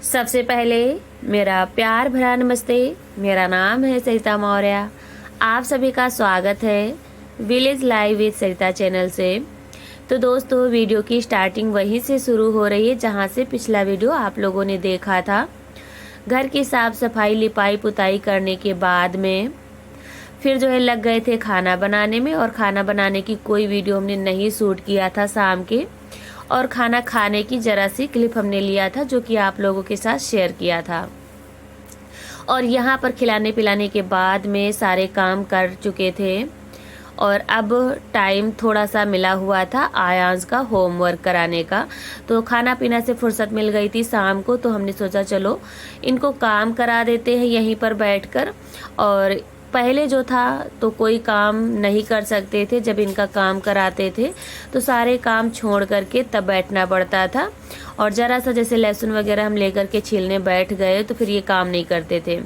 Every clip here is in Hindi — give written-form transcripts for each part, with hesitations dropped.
सबसे पहले मेरा प्यार भरा नमस्ते। मेरा नाम है सरिता मौर्य। आप सभी का स्वागत है village live with Sarita channel से। तो दोस्तों, वीडियो की स्टार्टिंग वहीं से शुरू हो रही है जहां से पिछला वीडियो आप लोगों ने देखा था। घर की साफ सफाई लिपाई पुताई करने के बाद में फिर जो है लग गए थे खाना बनाने में। और खाना बनाने की कोई वीडियो हमने नहीं शूट किया था शाम के, और खाना खाने की जरा सी क्लिप हमने लिया था जो कि आप लोगों के साथ शेयर किया था। और यहाँ पर खिलाने पिलाने के बाद में सारे काम कर चुके थे और अब टाइम थोड़ा सा मिला हुआ था आयांश का होमवर्क कराने का। तो खाना पीना से फुर्सत मिल गई थी शाम को, तो हमने सोचा चलो इनको काम करा देते हैं यहीं पर बैठकर। और पहले जो था तो कोई काम नहीं कर सकते थे, जब इनका काम कराते थे तो सारे काम छोड़ करके तब बैठना पड़ता था। और ज़रा सा जैसे लहसुन वगैरह हम लेकर के छीलने बैठ गए तो फिर ये काम नहीं करते थे।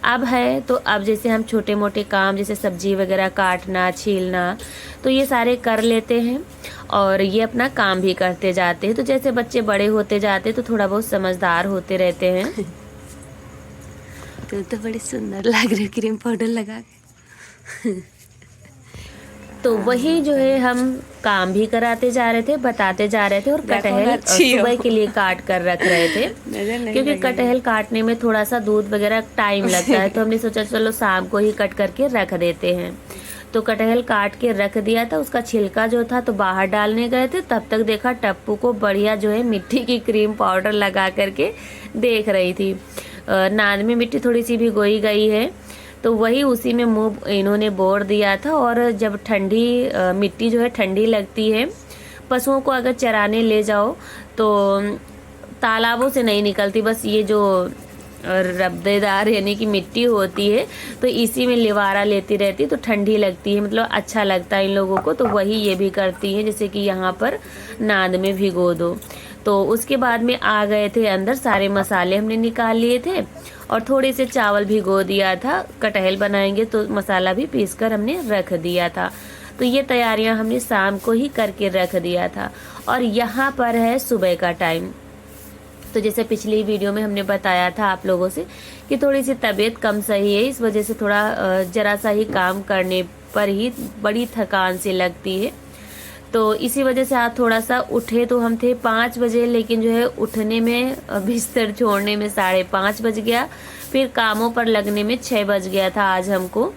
अब है तो अब जैसे हम छोटे मोटे काम जैसे सब्जी वगैरह काटना छीलना तो ये सारे कर लेते हैं और ये अपना काम भी करते जाते हैं। तो जैसे बच्चे बड़े होते जाते तो थोड़ा बहुत समझदार होते रहते हैं। तो बड़ी सुंदर लग रही क्रीम पाउडर लगा के। तो वही जो है हम काम भी कराते जा रहे थे, बताते जा रहे थे। और कटहल सुबह के लिए काट कर रख रहे थे क्योंकि कटहल काटने में थोड़ा सा दूध वगैरह टाइम लगता है। तो हमने सोचा चलो शाम को ही कट करके रख देते हैं। तो कटहल काट के रख दिया था, उसका छिलका जो था तो बाहर डालने गए थे, तब तक देखा टप्पू को बढ़िया जो है मिट्टी की क्रीम पाउडर लगा करके देख रही थी। नाद में मिट्टी थोड़ी सी भिगोई गई है तो वही उसी में मुंह इन्होंने बोर दिया था। और जब ठंडी मिट्टी जो है ठंडी लगती है, पशुओं को अगर चराने ले जाओ तो तालाबों से नहीं निकलती, बस ये जो रब्देदार यानी कि मिट्टी होती है तो इसी में लिवारा लेती रहती, तो ठंडी लगती है, मतलब अच्छा लगता है इन लोगों को। तो वही ये भी करती है, जैसे कि यहाँ पर नाद में भिगो दो। तो उसके बाद में आ गए थे अंदर, सारे मसाले हमने निकाल लिए थे और थोड़े से चावल भिगो दिया था। कटहल बनाएंगे तो मसाला भी पीस कर हमने रख दिया था। तो ये तैयारियां हमने शाम को ही करके रख दिया था। और यहाँ पर है सुबह का टाइम। तो जैसे पिछली वीडियो में हमने बताया था आप लोगों से कि थोड़ी सी तबीयत कम सही है, इस वजह से थोड़ा जरा सा ही काम करने पर ही बड़ी थकान सी लगती है। तो इसी वजह से आप थोड़ा सा उठे तो हम थे 5 बजे, लेकिन जो है उठने में बिस्तर छोड़ने में 5:30 बज गया, फिर कामों पर लगने में 6 बज गया था आज हमको।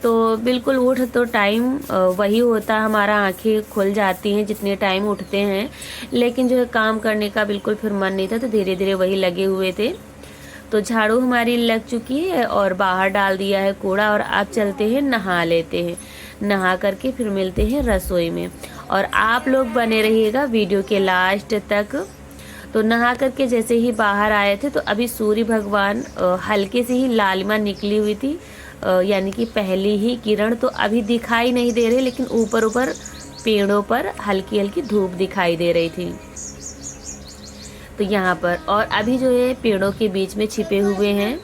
तो बिल्कुल उठ तो टाइम वही होता है, हमारा आंखें खुल जाती हैं जितने टाइम उठते हैं, लेकिन जो है काम करने का बिल्कुल फिर मन नहीं था, तो धीरे धीरे वही लगे हुए थे। तो झाड़ू हमारी लग चुकी है और बाहर डाल दिया है कूड़ा, और अब चलते हैं नहा लेते हैं। नहा करके फिर मिलते हैं रसोई में, और आप लोग बने रहिएगा वीडियो के लास्ट तक। तो नहा करके जैसे ही बाहर आए थे तो अभी सूर्य भगवान हल्के से ही लालिमा निकली हुई थी, यानी कि पहली ही किरण। तो अभी दिखाई नहीं दे रही, लेकिन ऊपर ऊपर पेड़ों पर हल्की हल्की धूप दिखाई दे रही थी। तो यहाँ पर और अभी जो है पेड़ों के बीच में छिपे हुए हैं,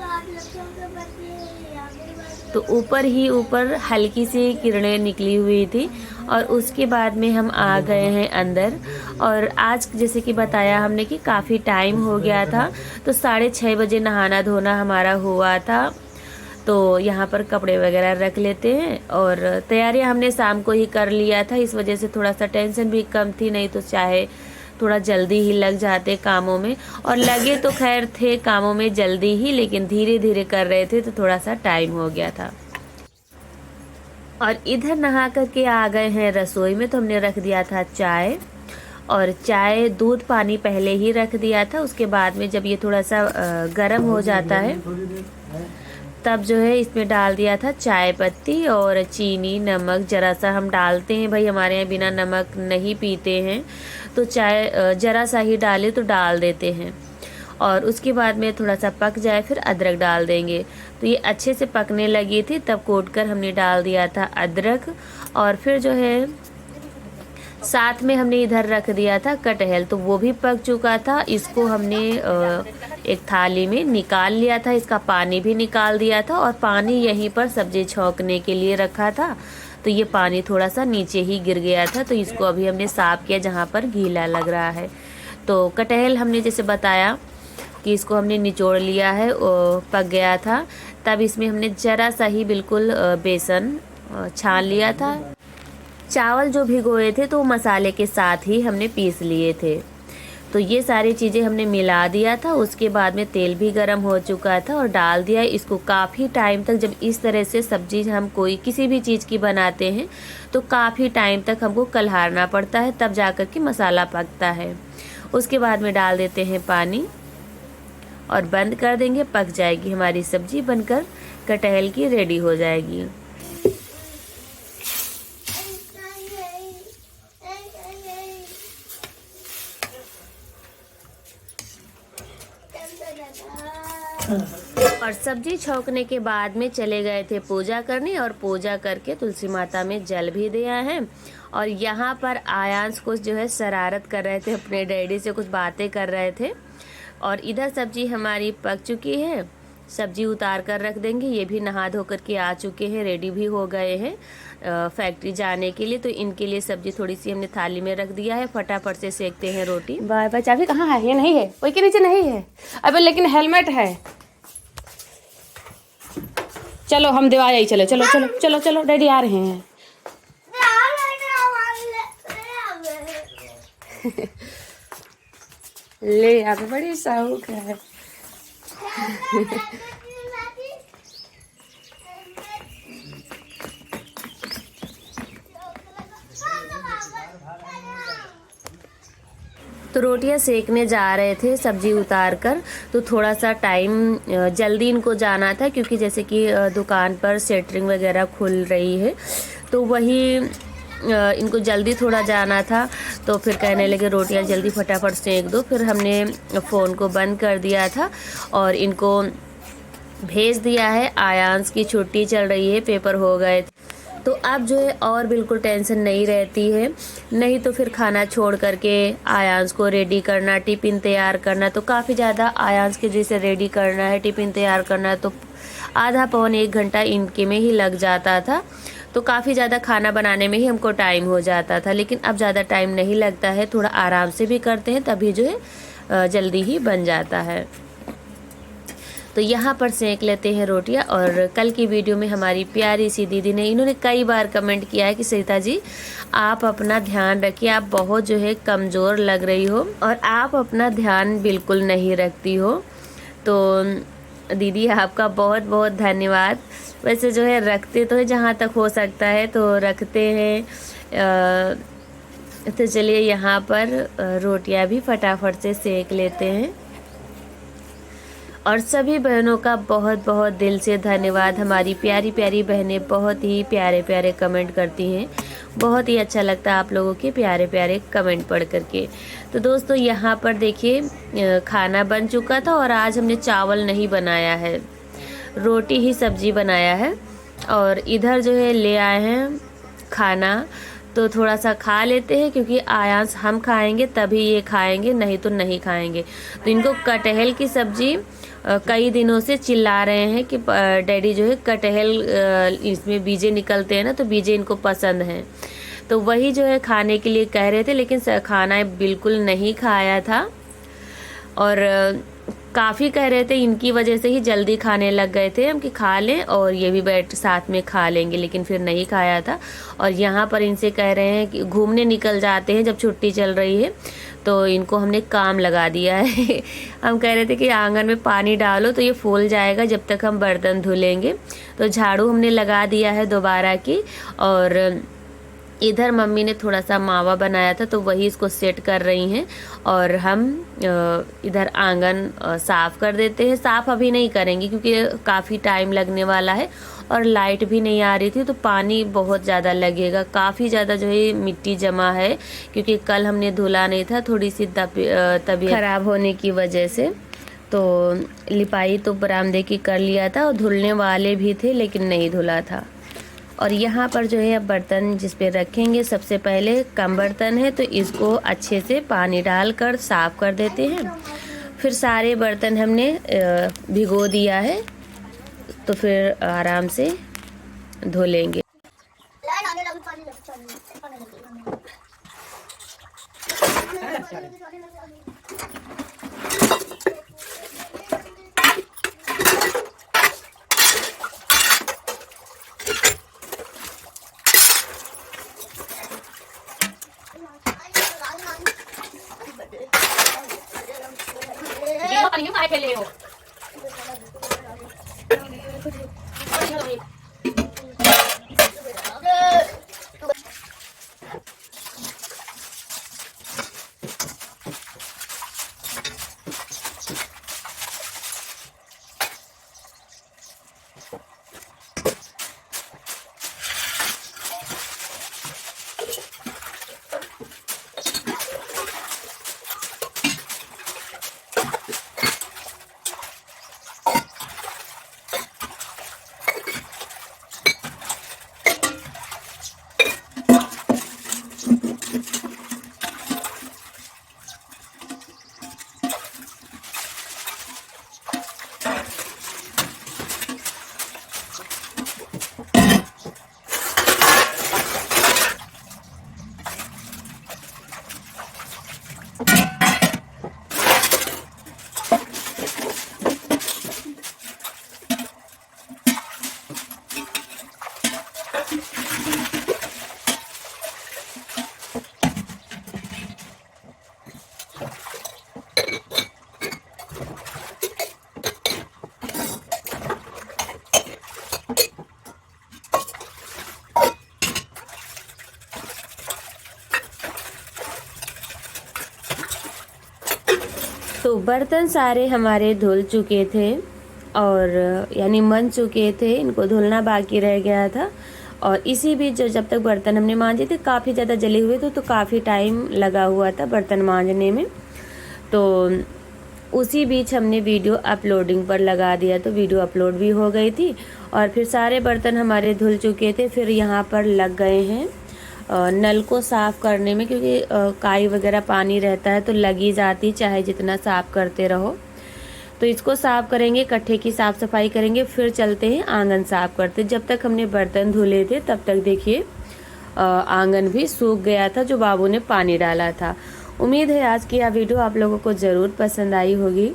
तो ऊपर ही ऊपर हल्की सी किरणें निकली हुई थी। और उसके बाद में हम आ गए हैं अंदर। और आज जैसे कि बताया हमने कि काफ़ी टाइम हो गया था, तो 6:30 बजे नहाना धोना हमारा हुआ था। तो यहाँ पर कपड़े वगैरह रख लेते हैं, और तैयारियाँ हमने शाम को ही कर लिया था, इस वजह से थोड़ा सा टेंशन भी कम थी, नहीं तो चाहे थोड़ा जल्दी ही लग जाते कामों में। और लगे तो खैर थे कामों में जल्दी ही, लेकिन धीरे धीरे कर रहे थे तो थोड़ा सा टाइम हो गया था। और इधर नहा करके आ गए हैं रसोई में। तो हमने रख दिया था चाय, और चाय दूध पानी पहले ही रख दिया था। उसके बाद में जब ये थोड़ा सा गर्म हो जाता है तब जो है इसमें डाल दिया था चाय पत्ती और चीनी नमक जरा सा हम डालते हैं, भाई हमारे यहाँ बिना नमक नहीं पीते हैं, तो चाय जरा सा ही डाले तो डाल देते हैं। और उसके बाद में थोड़ा सा पक जाए फिर अदरक डाल देंगे। तो ये अच्छे से पकने लगी थी, तब कोट कर हमने डाल दिया था अदरक। और फिर जो है साथ में हमने इधर रख दिया था कटहल, तो वो भी पक चुका था। इसको हमने एक थाली में निकाल लिया था, इसका पानी भी निकाल दिया था, और पानी यहीं पर सब्जी छौंकने के लिए रखा था। तो ये पानी थोड़ा सा नीचे ही गिर गया था, तो इसको अभी हमने साफ किया जहाँ पर गीला लग रहा है। तो कटहल हमने जैसे बताया कि इसको हमने निचोड़ लिया है, पक गया था। तब इसमें हमने ज़रा सा ही बिल्कुल बेसन छान लिया था। चावल जो भिगोए थे तो मसाले के साथ ही हमने पीस लिए थे। तो ये सारी चीज़ें हमने मिला दिया था। उसके बाद में तेल भी गर्म हो चुका था और डाल दिया इसको। काफ़ी टाइम तक जब इस तरह से सब्जी हम कोई किसी भी चीज़ की बनाते हैं तो काफ़ी टाइम तक हमको कलहारना पड़ता है, तब जाकर के मसाला पकता है। उसके बाद में डाल देते हैं पानी और बंद कर देंगे, पक जाएगी हमारी सब्जी, बनकर कटहल की रेडी हो जाएगी। और सब्जी छौंकने के बाद में चले गए थे पूजा करने, और पूजा करके तुलसी माता में जल भी दिया है। और यहाँ पर आयांश कुछ जो है शरारत कर रहे थे, अपने डैडी से कुछ बातें कर रहे थे। और इधर सब्जी हमारी पक चुकी है, सब्जी उतार कर रख देंगे। ये भी नहा धो कर के आ चुके हैं, रेडी भी हो गए हैं फैक्ट्री जाने के लिए। तो इनके लिए सब्जी थोड़ी सी हमने थाली में रख दिया है, फटाफट से सेकते हैं रोटी। Bye bye. चाबी कहाँ है? ये नहीं है, कोई के नीचे नहीं है। अबे लेकिन हेलमेट है। चलो हम दिवा आई, चलो चलो चलो चलो चलो, डैडी आ रहे हैं। ले यहाँ पे बड़ी शौक है। तो रोटियां सेकने जा रहे थे सब्जी उतार कर। तो थोड़ा सा टाइम जल्दी इनको जाना था, क्योंकि जैसे कि दुकान पर सेटरिंग वगैरह खुल रही है, तो वही इनको जल्दी थोड़ा जाना था। तो फिर कहने लगे रोटियां जल्दी फटाफट सेक दो। फिर हमने फ़ोन को बंद कर दिया था और इनको भेज दिया है। आयांश की छुट्टी चल रही है, पेपर हो गए। तो अब जो है और बिल्कुल टेंशन नहीं रहती है, नहीं तो फिर खाना छोड़ करके आयांश को रेडी करना, टिफ़िन तैयार करना, तो काफ़ी ज़्यादा आयांश के जैसे रेडी करना है, टिफ़िन तैयार करना है, तो आधा पौन 1 घंटा इनके में ही लग जाता था। तो काफ़ी ज़्यादा खाना बनाने में ही हमको टाइम हो जाता था। लेकिन अब ज़्यादा टाइम नहीं लगता है, थोड़ा आराम से भी करते हैं, तभी जो है जल्दी ही बन जाता है। तो यहाँ पर सेक लेते हैं रोटियाँ। और कल की वीडियो में हमारी प्यारी सी दीदी ने, इन्होंने कई बार कमेंट किया है कि सरिता जी आप अपना ध्यान रखिए, आप बहुत जो है कमज़ोर लग रही हो और आप अपना ध्यान बिल्कुल नहीं रखती हो। तो दीदी आपका बहुत बहुत धन्यवाद। वैसे जो है रखते तो है, जहाँ तक हो सकता है तो रखते हैं। तो चलिए यहाँ पर रोटियाँ भी फटाफट से सेक लेते हैं। और सभी बहनों का बहुत बहुत दिल से धन्यवाद। हमारी प्यारी प्यारी बहनें बहुत ही प्यारे प्यारे कमेंट करती हैं, बहुत ही अच्छा लगता है आप लोगों के प्यारे प्यारे कमेंट पढ़ करके। तो दोस्तों यहाँ पर देखिए खाना बन चुका था, और आज हमने चावल नहीं बनाया है, रोटी ही सब्जी बनाया है। और इधर जो है ले आए हैं खाना, तो थोड़ा सा खा लेते हैं, क्योंकि आयांश हम खाएंगे तभी ये खाएंगे, नहीं तो नहीं खाएंगे। तो इनको कटहल की सब्जी कई दिनों से चिल्ला रहे हैं कि डैडी जो है कटहल, इसमें बीजे निकलते हैं ना, तो बीजे इनको पसंद हैं। तो वही जो है खाने के लिए कह रहे थे, लेकिन खाना बिल्कुल नहीं खाया था। और काफ़ी कह रहे थे, इनकी वजह से ही जल्दी खाने लग गए थे हम कि खा लें और ये भी बैठ साथ में खा लेंगे, लेकिन फिर नहीं खाया था। और यहाँ पर इनसे कह रहे हैं कि घूमने निकल जाते हैं जब छुट्टी चल रही है, तो इनको हमने काम लगा दिया है। हम कह रहे थे कि आंगन में पानी डालो तो ये फूल जाएगा जब तक हम बर्तन धुलेंगे। तो झाड़ू हमने लगा दिया है दोबारा की। और इधर मम्मी ने थोड़ा सा मावा बनाया था, तो वही इसको सेट कर रही हैं। और हम इधर आंगन साफ़ कर देते हैं। साफ़ अभी नहीं करेंगे क्योंकि काफ़ी टाइम लगने वाला है, और लाइट भी नहीं आ रही थी, तो पानी बहुत ज़्यादा लगेगा। काफ़ी ज़्यादा जो है मिट्टी जमा है, क्योंकि कल हमने धुला नहीं था, थोड़ी सी तबीयत ख़राब होने की वजह से। तो लिपाई तो बरामदे की कर लिया था, और धुलने वाले भी थे लेकिन नहीं धुला था। और यहाँ पर जो है अब बर्तन जिस पे रखेंगे, सबसे पहले कम बर्तन है तो इसको अच्छे से पानी डालकर साफ़ कर देते हैं। फिर सारे बर्तन हमने भिगो दिया है, तो फिर आराम से धो लेंगे। खेल रहे हो? तो बर्तन सारे हमारे धुल चुके थे और यानी मन चुके थे, इनको धुलना बाकी रह गया था। और इसी बीच जब तक बर्तन हमने मांजे थे काफ़ी ज़्यादा जले हुए थे, तो काफ़ी टाइम लगा हुआ था बर्तन मांजने में। तो उसी बीच हमने वीडियो अपलोडिंग पर लगा दिया, तो वीडियो अपलोड भी हो गई थी। और फिर सारे बर्तन हमारे धुल चुके थे। फिर यहाँ पर लग गए हैं नल को साफ़ करने में, क्योंकि काई वगैरह पानी रहता है तो लगी जाती, चाहे जितना साफ़ करते रहो। तो इसको साफ़ करेंगे, कट्ठे की साफ़ सफाई करेंगे, फिर चलते हैं आंगन साफ़ करते। जब तक हमने बर्तन धुले थे तब तक देखिए आंगन भी सूख गया था, जो बाबू ने पानी डाला था। उम्मीद है आज की यह वीडियो आप लोगों को ज़रूर पसंद आई होगी।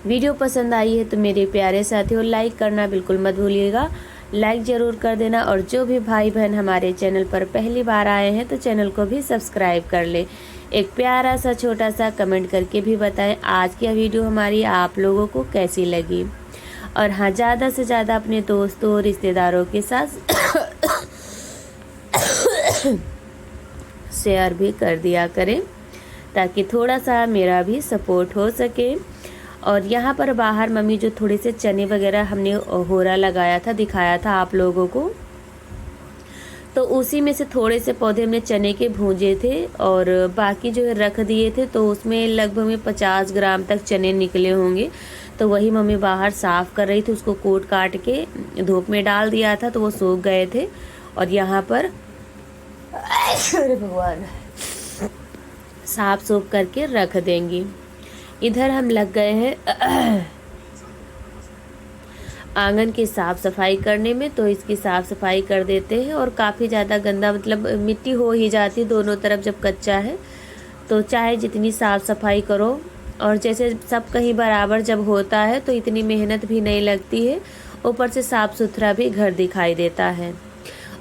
वीडियो पसंद आई है तो मेरे प्यारे साथियों लाइक करना बिल्कुल मत भूलिएगा, लाइक ज़रूर कर देना। और जो भी भाई बहन हमारे चैनल पर पहली बार आए हैं तो चैनल को भी सब्सक्राइब कर ले। एक प्यारा सा छोटा सा कमेंट करके भी बताएं आज की वीडियो हमारी आप लोगों को कैसी लगी। और हाँ, ज़्यादा से ज़्यादा अपने दोस्तों और रिश्तेदारों के साथ शेयर भी कर दिया करें, ताकि थोड़ा सा मेरा भी सपोर्ट हो सके। और यहाँ पर बाहर मम्मी जो थोड़े से चने वगैरह हमने होरा लगाया था, दिखाया था आप लोगों को, तो उसी में से थोड़े से पौधे हमने चने के भूंजे थे और बाकी जो है रख दिए थे। तो उसमें लगभग में 50 ग्राम तक चने निकले होंगे। तो वही मम्मी बाहर साफ़ कर रही थी, उसको कोट काट के धूप में डाल दिया था तो वो सूख गए थे। और यहाँ पर अरे भगवान, साफ सूफ करके रख देंगी। इधर हम लग गए हैं आंगन की साफ़ सफाई करने में, तो इसकी साफ़ सफाई कर देते हैं। और काफ़ी ज़्यादा गंदा, मतलब मिट्टी हो ही जाती दोनों तरफ जब कच्चा है, तो चाहे जितनी साफ़ सफाई करो, और जैसे सब कहीं बराबर जब होता है तो इतनी मेहनत भी नहीं लगती है, ऊपर से साफ़ सुथरा भी घर दिखाई देता है।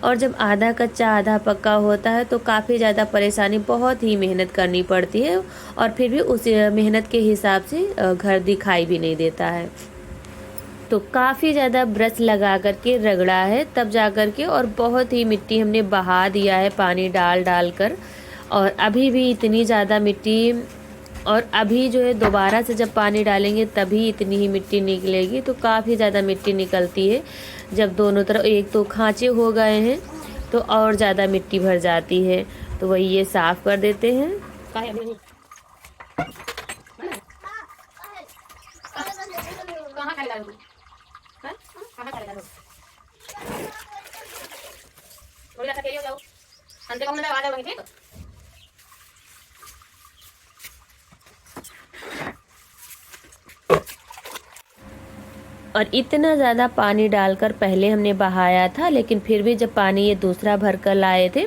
और जब आधा कच्चा आधा पक्का होता है तो काफ़ी ज़्यादा परेशानी, बहुत ही मेहनत करनी पड़ती है, और फिर भी उस मेहनत के हिसाब से घर दिखाई भी नहीं देता है। तो काफ़ी ज़्यादा ब्रश लगा करके रगड़ा है तब जा कर के, और बहुत ही मिट्टी हमने बहा दिया है पानी डाल डाल कर। और अभी भी इतनी ज़्यादा मिट्टी, और अभी जो है दोबारा से जब पानी डालेंगे तभी इतनी ही मिट्टी निकलेगी। तो काफ़ी ज़्यादा मिट्टी निकलती है जब दोनों तरफ, एक तो खांचे हो गए हैं तो और ज़्यादा मिट्टी भर जाती है। तो वही ये साफ़ कर देते हैं। और इतना ज़्यादा पानी डालकर पहले हमने बहाया था, लेकिन फिर भी जब पानी ये दूसरा भर कर लाए थे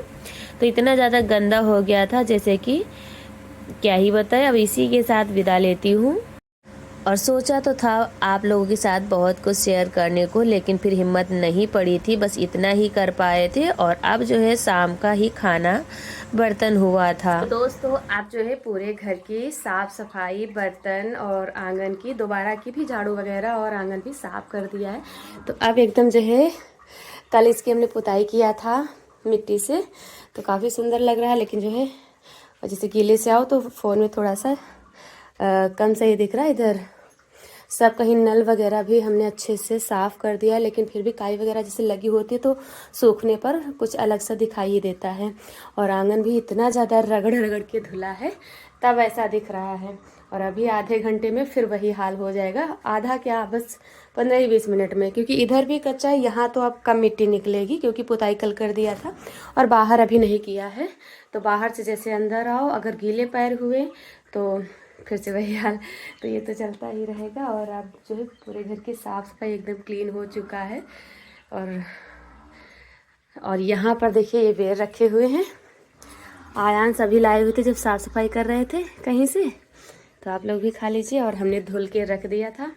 तो इतना ज़्यादा गंदा हो गया था, जैसे कि क्या ही बताएं। अब इसी के साथ विदा लेती हूँ। और सोचा तो था आप लोगों के साथ बहुत कुछ शेयर करने को, लेकिन फिर हिम्मत नहीं पड़ी थी, बस इतना ही कर पाए थे। और अब जो है शाम का ही खाना बर्तन हुआ था। तो दोस्तों आप जो है पूरे घर की साफ सफाई, बर्तन और आंगन की दोबारा की भी झाड़ू वगैरह और आंगन भी साफ कर दिया है। तो अब एकदम जो है, कल इसकी हमने पुताई किया था मिट्टी से, तो काफ़ी सुंदर लग रहा है। लेकिन जो है जैसे गीले से आओ तो फ़ोन में थोड़ा सा कम सही दिख रहा है। इधर सब कहीं नल वगैरह भी हमने अच्छे से साफ़ कर दिया, लेकिन फिर भी काई वगैरह जैसे लगी होती है तो सूखने पर कुछ अलग सा दिखाई ही देता है। और आंगन भी इतना ज़्यादा रगड़ रगड़ के धुला है तब ऐसा दिख रहा है। और अभी आधे घंटे में फिर वही हाल हो जाएगा, आधा क्या बस 15-20 मिनट में, क्योंकि इधर भी कच्चा है। यहाँ तो अब कम मिट्टी निकलेगी क्योंकि पुताई कल कर दिया था और बाहर अभी नहीं किया है। तो बाहर से जैसे अंदर आओ, अगर गीले पैर हुए तो फिर से वही हाल। तो ये तो चलता ही रहेगा। और अब जो है पूरे घर की साफ़ सफाई एकदम क्लीन हो चुका है। और यहाँ पर देखिए ये बेर रखे हुए हैं, आयान सभी लाए हुए थे जब साफ़ सफाई कर रहे थे कहीं से, तो आप लोग भी खा लीजिए। और हमने धुल के रख दिया था।